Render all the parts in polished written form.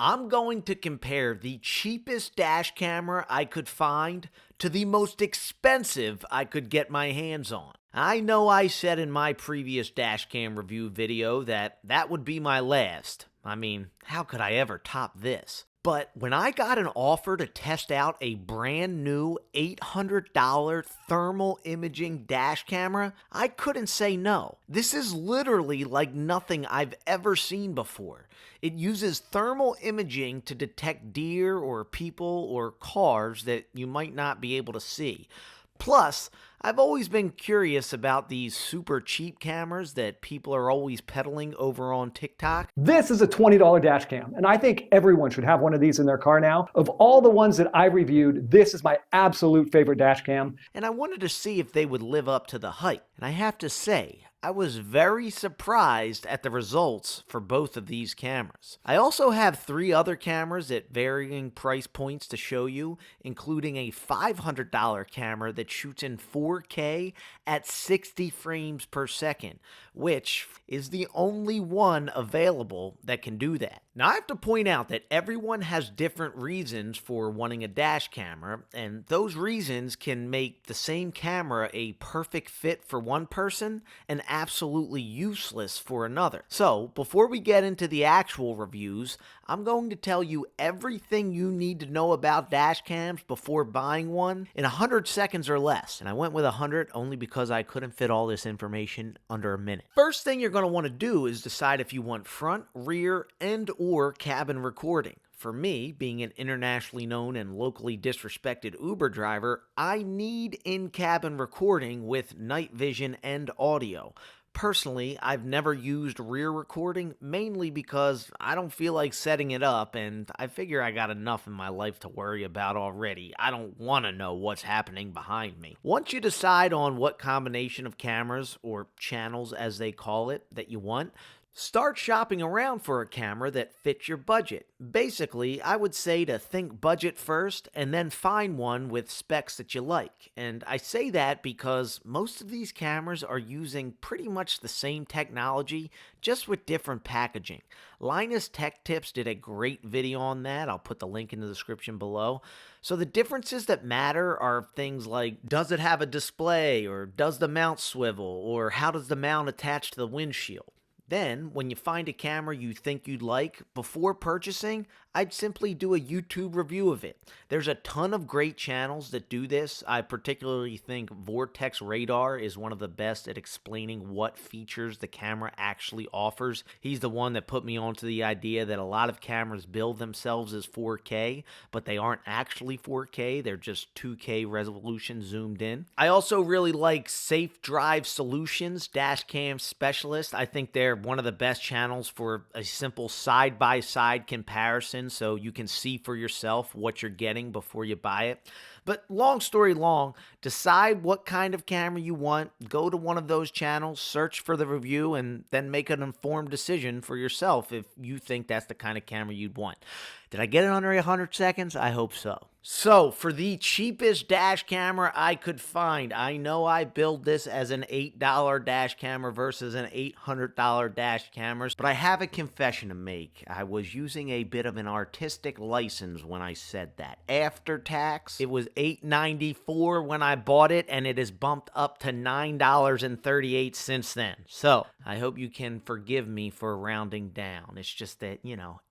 I'm going to compare the cheapest dash camera I could find to the most expensive I could get my hands on. I know I said in my previous dash cam review video that would be my last. I mean, how could I ever top this? But when I got an offer to test out a brand new $800 thermal imaging dash camera, I couldn't say no. This is literally like nothing I've ever seen before. It uses thermal imaging to detect deer or people or cars that you might not be able to see. Plus, I've always been curious about these super cheap cameras that people are always peddling over on TikTok. This is a $20 dash cam, and I think everyone should have one of these in their car now. Of all the ones that I reviewed, this is my absolute favorite dash cam. And I wanted to see if they would live up to the hype. And I have to say, I was very surprised at the results for both of these cameras. I also have 3 other cameras at varying price points to show you, including a $500 camera that shoots in 4K at 60 frames per second, which is the only one available that can do that. Now, I have to point out that everyone has different reasons for wanting a dash camera, and those reasons can make the same camera a perfect fit for one person and absolutely useless for another. So, before we get into the actual reviews, I'm going to tell you everything you need to know about dash cams before buying one in 100 seconds or less. And I went with 100 only because I couldn't fit all this information under a minute. First thing you're going to want to do is decide if you want front, rear, and/or cabin recording. For me, being an internationally known and locally disrespected Uber driver, I need in-cabin recording with night vision and audio. Personally, I've never used rear recording, mainly because I don't feel like setting it up, and I figure I got enough in my life to worry about already. I don't want to know what's happening behind me. Once you decide on what combination of cameras, or channels as they call it, that you want, start shopping around for a camera that fits your budget. Basically, I would say to think budget first and then find one with specs that you like. And I say that because most of these cameras are using pretty much the same technology, just with different packaging. Linus Tech Tips did a great video on that. I'll put the link in the description below. So the differences that matter are things like, does it have a display, or does the mount swivel, or how does the mount attach to the windshield? Then, when you find a camera you think you'd like, before purchasing, I'd simply do a YouTube review of it. There's a ton of great channels that do this. I particularly think Vortex Radar is one of the best at explaining what features the camera actually offers. He's the one that put me onto the idea that a lot of cameras build themselves as 4K, but they aren't actually 4K, they're just 2K resolution zoomed in. I also really like Safe Drive Solutions, dash cam specialist. I think they're one of the best channels for a simple side-by-side comparison, so you can see for yourself what you're getting before you buy it. But long story long, decide what kind of camera you want, go to one of those channels, search for the review, and then make an informed decision for yourself if you think that's the kind of camera you'd want. Did I get it under 100 seconds? I hope so. So, for the cheapest dash camera I could find, I know I billed this as an $8 dash camera versus an $800 dash camera, but I have a confession to make. I was using a bit of an artistic license when I said that. After tax, it was $8.94 when I bought it, and it has bumped up to $9.38 since then. So, I hope you can forgive me for rounding down. It's just that,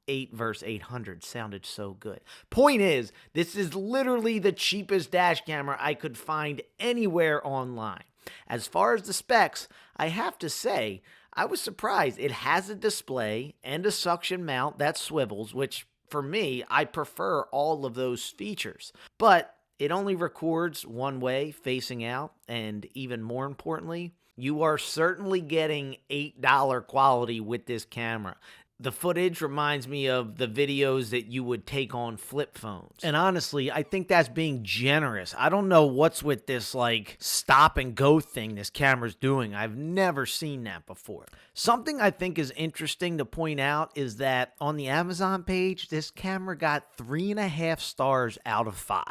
8 versus 800 sounded so good. Point is, this is literally the cheapest dash camera I could find anywhere online. As far as the specs, I have to say, I was surprised. It has a display and a suction mount that swivels, which for me, I prefer all of those features. But it only records one way, facing out, and even more importantly, you are certainly getting $8 quality with this camera. The footage reminds me of the videos that you would take on flip phones. And honestly, I think that's being generous. I don't know what's with this stop and go thing this camera's doing. I've never seen that before. Something I think is interesting to point out is that on the Amazon page, this camera got 3.5 stars out of 5.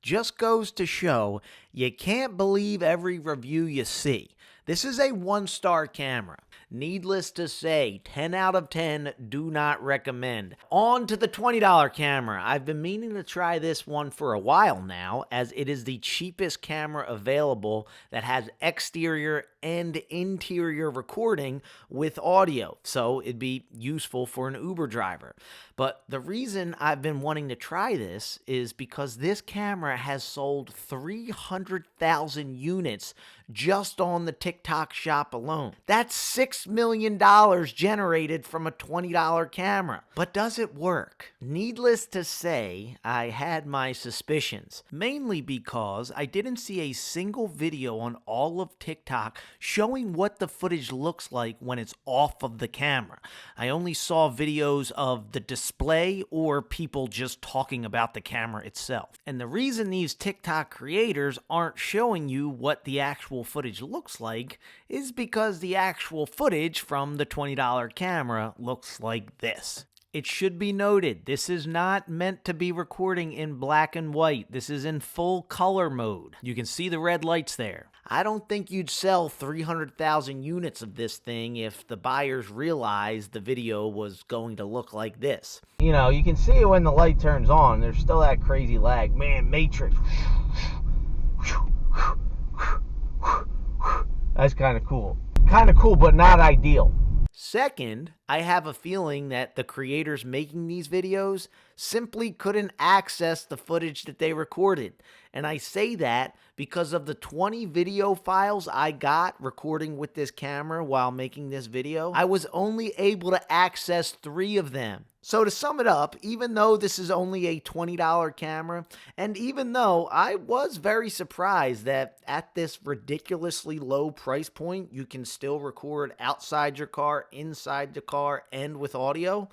Just goes to show you can't believe every review you see. This is a 1-star camera. Needless to say, 10 out of 10 do not recommend. On to the $20 camera. I've been meaning to try this one for a while now, as it is the cheapest camera available that has exterior and interior recording with audio, so it'd be useful for an Uber driver. But the reason I've been wanting to try this is because this camera has sold 300,000 units just on the TikTok shop alone. That's $6 million generated from a $20 camera. But does it work? Needless to say, I had my suspicions, mainly because I didn't see a single video on all of TikTok showing what the footage looks like when it's off of the camera. I only saw videos of the display or people just talking about the camera itself. And the reason these TikTok creators aren't showing you what the actual footage looks like is because the actual footage from the $20 camera looks like this. It should be noted, this is not meant to be recording in black and white. This is in full color mode. You can see the red lights there. I don't think you'd sell 300,000 units of this thing if the buyers realized the video was going to look like this. You know, you can see it when the light turns on. There's still that crazy lag. Man, Matrix. That's kind of cool. Kind of cool, but not ideal. Second, I have a feeling that the creators making these videos simply couldn't access the footage that they recorded. And I say that because of the 20 video files I got recording with this camera while making this video, I was only able to access 3 of them. So to sum it up, even though this is only a $20 camera, and even though I was very surprised that at this ridiculously low price point, you can still record outside your car, inside the car, and with audio,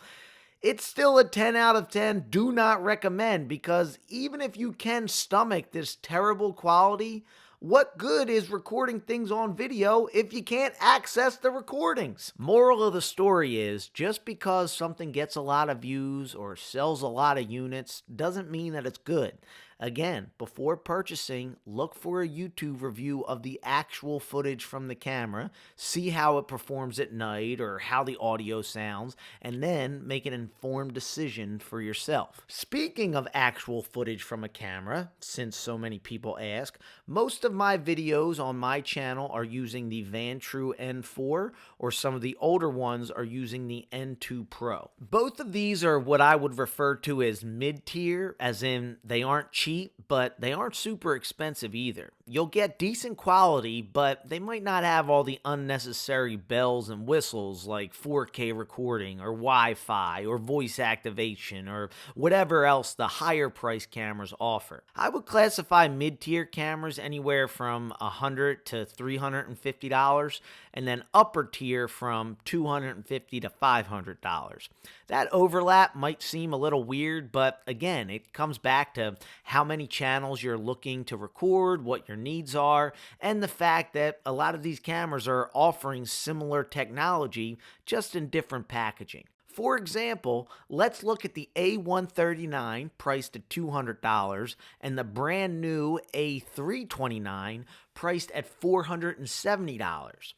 it's still a 10 out of 10 do not recommend, because even if you can stomach this terrible quality, what good is recording things on video if you can't access the recordings? Moral of the story is, just because something gets a lot of views or sells a lot of units doesn't mean that it's good. Again, before purchasing, look for a YouTube review of the actual footage from the camera, see how it performs at night or how the audio sounds, and then make an informed decision for yourself. Speaking of actual footage from a camera, since so many people ask, most of my videos on my channel are using the Vantrue N4, or some of the older ones are using the N2 Pro. Both of these are what I would refer to as mid-tier, as in they aren't cheap, but they aren't super expensive either. You'll get decent quality, but they might not have all the unnecessary bells and whistles like 4K recording or Wi-Fi or voice activation or whatever else the higher price cameras offer. I would classify mid-tier cameras anywhere from $100 to $350, and then upper tier from $250 to $500. That overlap might seem a little weird, but again, it comes back to how many channels you're looking to record, what your needs are, and the fact that a lot of these cameras are offering similar technology, just in different packaging. For example, let's look at the A139 priced at $200 and the brand new A329 priced at $470.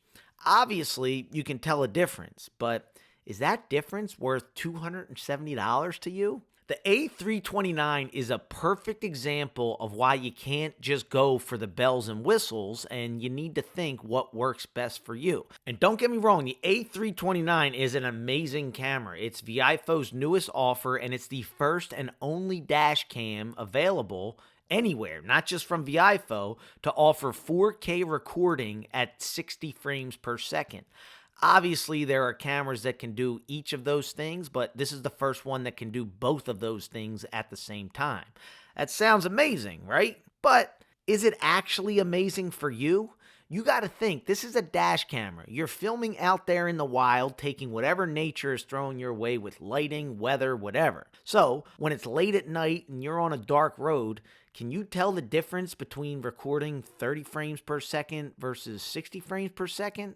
Obviously, you can tell a difference, but is that difference worth $270 to you? The A329 is a perfect example of why you can't just go for the bells and whistles, and you need to think what works best for you. And don't get me wrong, the A329 is an amazing camera. It's Viofo's newest offer, and it's the first and only dash cam available anywhere, not just from Viofo, to offer 4K recording at 60 frames per second. Obviously, there are cameras that can do each of those things, but this is the first one that can do both of those things at the same time. That sounds amazing, right? But is it actually amazing for you? You got to think, this is a dash camera. You're filming out there in the wild, taking whatever nature is throwing your way with lighting, weather, whatever. So, when it's late at night and you're on a dark road, can you tell the difference between recording 30 frames per second versus 60 frames per second?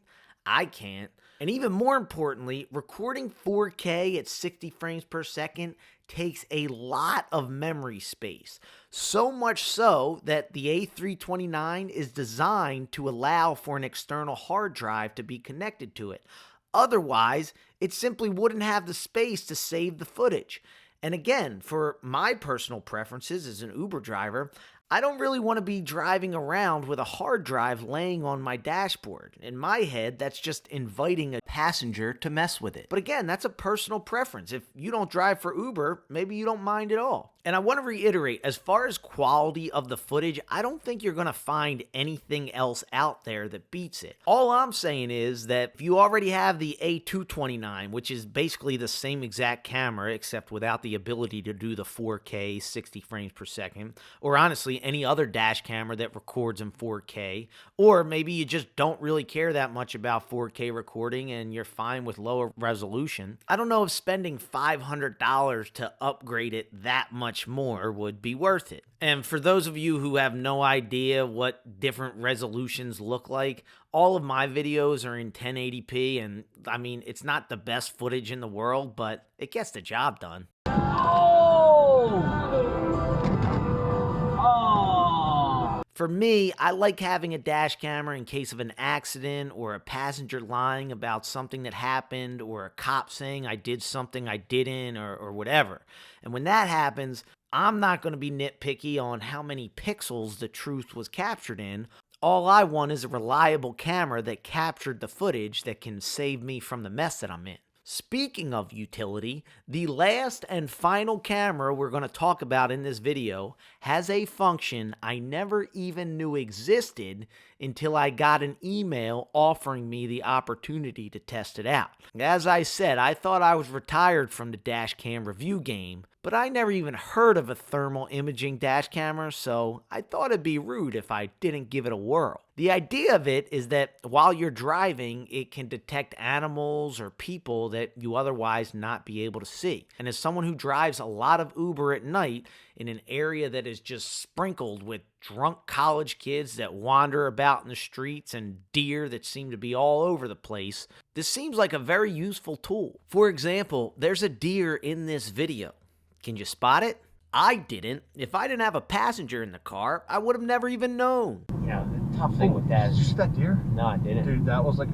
I can't. And even more importantly, recording 4K at 60 frames per second takes a lot of memory space. So much so that the A329 is designed to allow for an external hard drive to be connected to it. Otherwise, it simply wouldn't have the space to save the footage. And again, for my personal preferences as an Uber driver, I don't really want to be driving around with a hard drive laying on my dashboard. In my head, that's just inviting a passenger to mess with it. But again, that's a personal preference. If you don't drive for Uber, maybe you don't mind at all. And I want to reiterate, as far as quality of the footage, I don't think you're going to find anything else out there that beats it. All I'm saying is that if you already have the A329, which is basically the same exact camera, except without the ability to do the 4K 60 frames per second, or honestly, any other dash camera that records in 4K, or maybe you just don't really care that much about 4K recording and you're fine with lower resolution, I don't know if spending $500 to upgrade it that much more would be worth it. And for those of you who have no idea what different resolutions look like, all of my videos are in 1080p, and I mean, it's not the best footage in the world, but it gets the job done. For me, I like having a dash camera in case of an accident or a passenger lying about something that happened or a cop saying I did something I didn't or whatever. And when that happens, I'm not going to be nitpicky on how many pixels the truth was captured in. All I want is a reliable camera that captured the footage that can save me from the mess that I'm in. Speaking of utility, the last and final camera we're going to talk about in this video has a function I never even knew existed until I got an email offering me the opportunity to test it out. As I said, I thought I was retired from the dash cam review game, but I never even heard of a thermal imaging dash camera, so I thought it'd be rude if I didn't give it a whirl. The idea of it is that while you're driving, it can detect animals or people that you otherwise not be able to see. And as someone who drives a lot of Uber at night in an area that is just sprinkled with drunk college kids that wander about in the streets and deer that seem to be all over the place, this seems like a very useful tool. For example, there's a deer in this video. Can you spot it? I didn't. If I didn't have a passenger in the car, I would have never even known. Yeah, the tough thing with that is... Did you see that deer? No, I didn't. Dude, that was like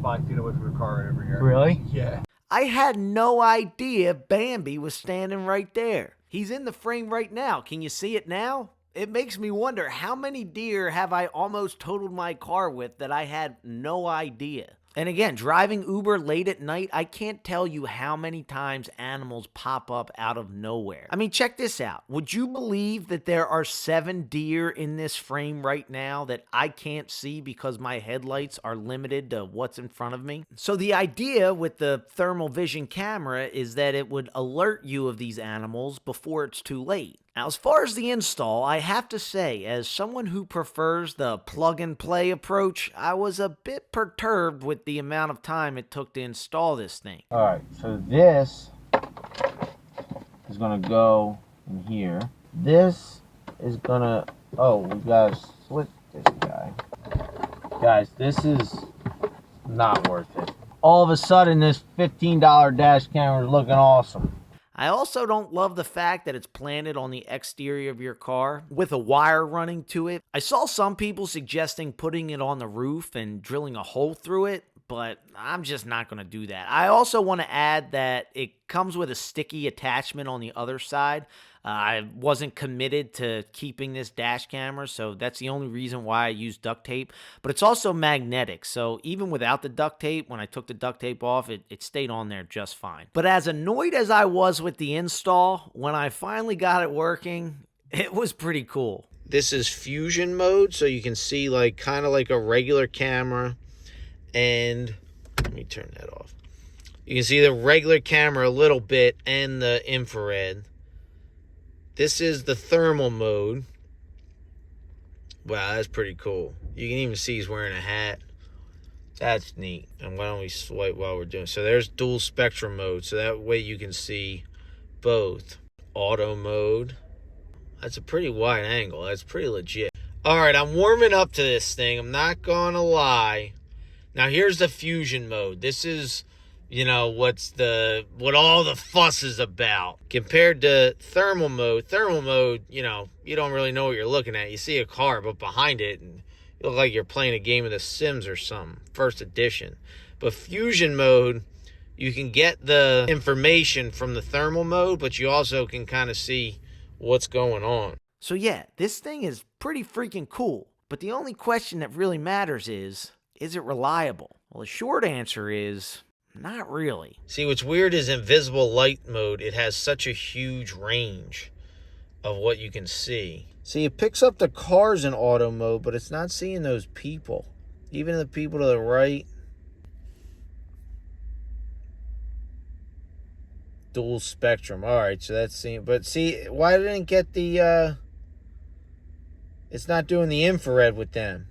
5 feet away from your car right over here. Really? Yeah. I had no idea Bambi was standing right there. He's in the frame right now. Can you see it now? It makes me wonder, how many deer have I almost totaled my car with that I had no idea? And again, driving Uber late at night, I can't tell you how many times animals pop up out of nowhere. I mean, check this out. Would you believe that there are 7 deer in this frame right now that I can't see because my headlights are limited to what's in front of me? So the idea with the thermal vision camera is that it would alert you of these animals before it's too late. Now, as far as the install, I have to say, as someone who prefers the plug-and-play approach, I was a bit perturbed with the amount of time it took to install this thing. Alright, so this is going to go in here. This is going to... Oh, we got to switch this guy. Guys, this is not worth it. All of a sudden, this $15 dash camera is looking awesome. I also don't love the fact that it's planted on the exterior of your car with a wire running to it. I saw some people suggesting putting it on the roof and drilling a hole through it, but I'm just not going to do that. I also want to add that it comes with a sticky attachment on the other side. I wasn't committed to keeping this dash camera, so that's the only reason why I use duct tape. But it's also magnetic, so even without the duct tape, when I took the duct tape off, it stayed on there just fine. But as annoyed as I was with the install, when I finally got it working, it was pretty cool. This is fusion mode, so you can see like kind of like a regular camera. And let me turn that off. You can see the regular camera a little bit and the infrared. This is the thermal mode. Wow, that's pretty cool. You can even see he's wearing a hat. That's neat. And why don't we swipe while we're doing it? So there's dual spectrum mode. So that way you can see both. Auto mode. That's a pretty wide angle. That's pretty legit. All right, I'm warming up to this thing. I'm not going to lie. Now here's the fusion mode. This is, you know, what all the fuss is about. Compared to thermal mode, you know, you don't really know what you're looking at. You see a car, but behind it, and you look like you're playing a game of The Sims or something, first edition. But fusion mode, you can get the information from the thermal mode, but you also can kind of see what's going on. So yeah, this thing is pretty freaking cool. But the only question that really matters is it reliable? Well, the short answer is not really. See, what's weird is in visible light mode, it has such a huge range of what you can see. See, it picks up the cars in auto mode, but it's not seeing those people. Even the people to the right. Dual spectrum. All right, so that's seeing. But see, why didn't it get the... It's not doing the infrared with them.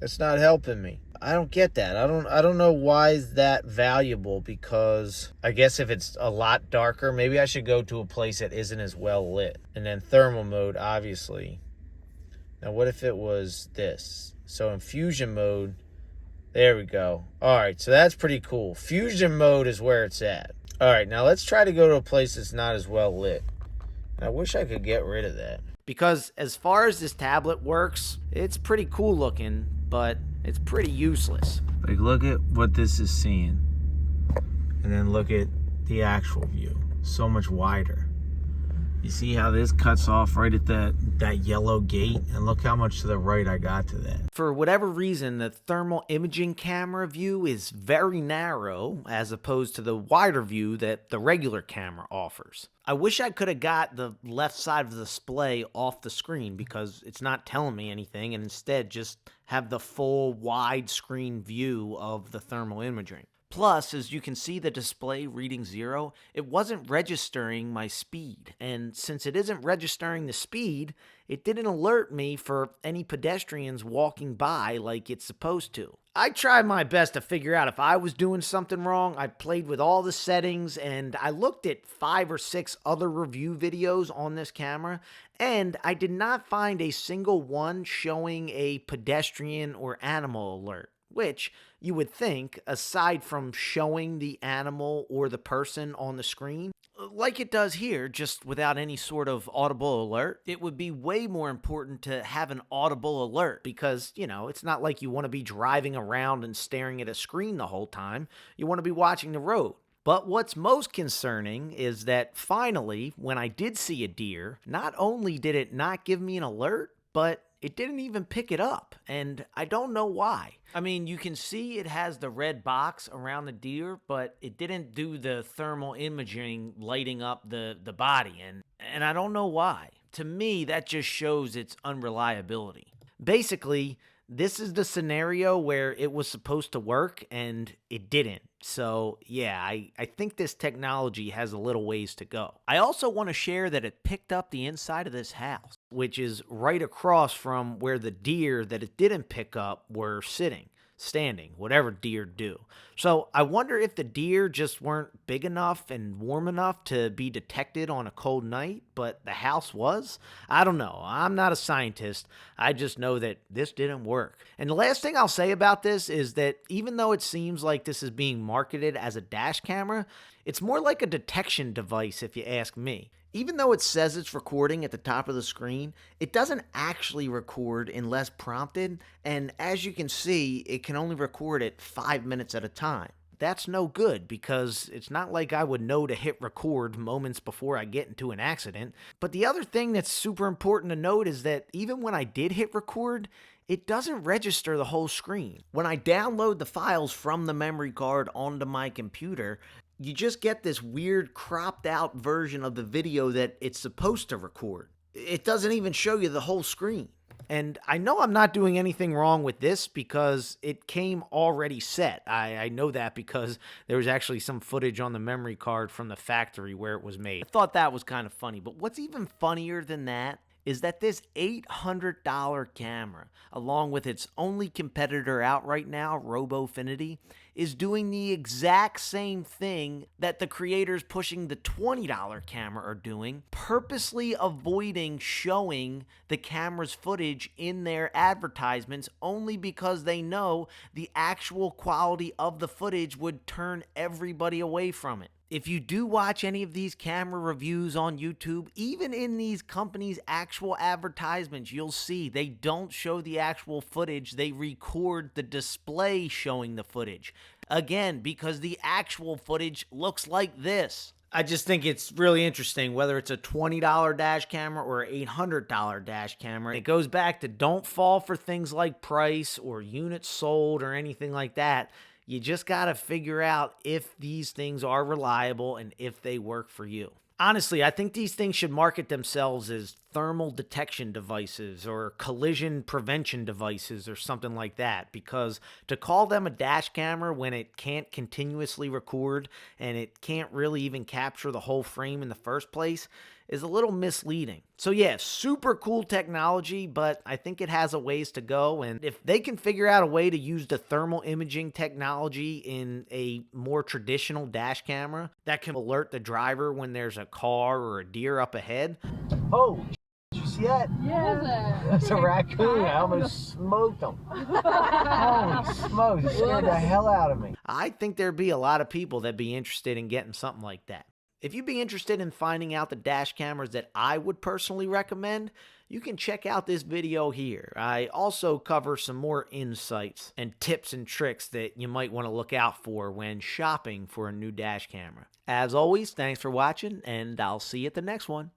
It's not helping me. I don't get that. I don't know why is that valuable, because I guess if it's a lot darker, maybe I should go to a place that isn't as well lit. And then thermal mode, obviously. Now, what if it was this? So in fusion mode, there we go. All right, so that's pretty cool. Fusion mode is where it's at. All right, now let's try to go to a place that's not as well lit. I wish I could get rid of that. Because as far as this tablet works, it's pretty cool looking, but it's pretty useless. Like, look at what this is seeing. And then look at the actual view. So much wider. You see how this cuts off right at that yellow gate? And look how much to the right I got to that. For whatever reason, the thermal imaging camera view is very narrow as opposed to the wider view that the regular camera offers. I wish I could have got the left side of the display off the screen, because it's not telling me anything, and instead just have the full wide screen view of the thermal imaging. Plus, as you can see the display reading 0, it wasn't registering my speed. And since it isn't registering the speed, it didn't alert me for any pedestrians walking by like it's supposed to. I tried my best to figure out if I was doing something wrong. I played with all the settings, and I looked at 5 or 6 other review videos on this camera, and I did not find a single one showing a pedestrian or animal alert. Which you would think, aside from showing the animal or the person on the screen, like it does here, just without any sort of audible alert, it would be way more important to have an audible alert, because, you know, it's not like you want to be driving around and staring at a screen the whole time. You want to be watching the road. But what's most concerning is that finally, when I did see a deer, not only did it not give me an alert, but it didn't even pick it up, and I don't know why. I mean, you can see it has the red box around the deer, but it didn't do the thermal imaging lighting up the body, and I don't know why. To me, that just shows its unreliability. Basically, this is the scenario where it was supposed to work, and it didn't. So, yeah, I think this technology has a little ways to go. I also want to share that it picked up the inside of this house, which is right across from where the deer that it didn't pick up were sitting, standing, whatever deer do. So I wonder if the deer just weren't big enough and warm enough to be detected on a cold night, but the house was? I don't know. I'm not a scientist. I just know that this didn't work. And the last thing I'll say about this is that even though it seems like this is being marketed as a dash camera, it's more like a detection device if you ask me. Even though it says it's recording at the top of the screen, it doesn't actually record unless prompted, and as you can see, it can only record at 5 minutes at a time. That's no good, because it's not like I would know to hit record moments before I get into an accident. But the other thing that's super important to note is that even when I did hit record, it doesn't register the whole screen. When I download the files from the memory card onto my computer, you just get this weird cropped out version of the video that it's supposed to record. It doesn't even show you the whole screen. And I know I'm not doing anything wrong with this because it came already set. I know that because there was actually some footage on the memory card from the factory where it was made. I thought that was kind of funny. But what's even funnier than that is that this $800 camera, along with its only competitor out right now, RoboFinity, is doing the exact same thing that the creators pushing the $20 camera are doing, purposely avoiding showing the camera's footage in their advertisements only because they know the actual quality of the footage would turn everybody away from it. If you do watch any of these camera reviews on YouTube, even in these companies' actual advertisements, you'll see they don't show the actual footage. They record the display showing the footage. Again, because the actual footage looks like this. I just think it's really interesting, whether it's a $20 dash camera or an $800 dash camera. It goes back to don't fall for things like price or units sold or anything like that. You just got to figure out if these things are reliable and if they work for you. Honestly, I think these things should market themselves as thermal detection devices or collision prevention devices or something like that, because to call them a dash camera when it can't continuously record and it can't really even capture the whole frame in the first place is a little misleading. So yeah, super cool technology, but I think it has a ways to go, and if they can figure out a way to use the thermal imaging technology in a more traditional dash camera that can alert the driver when there's a car or a deer up ahead. Oh, did you see that? Yeah. That's a raccoon. I almost smoked him. Holy smokes, it scared the hell out of me. I think there'd be a lot of people that'd be interested in getting something like that. If you'd be interested in finding out the dash cameras that I would personally recommend, you can check out this video here. I also cover some more insights and tips and tricks that you might want to look out for when shopping for a new dash camera. As always, thanks for watching, and I'll see you at the next one.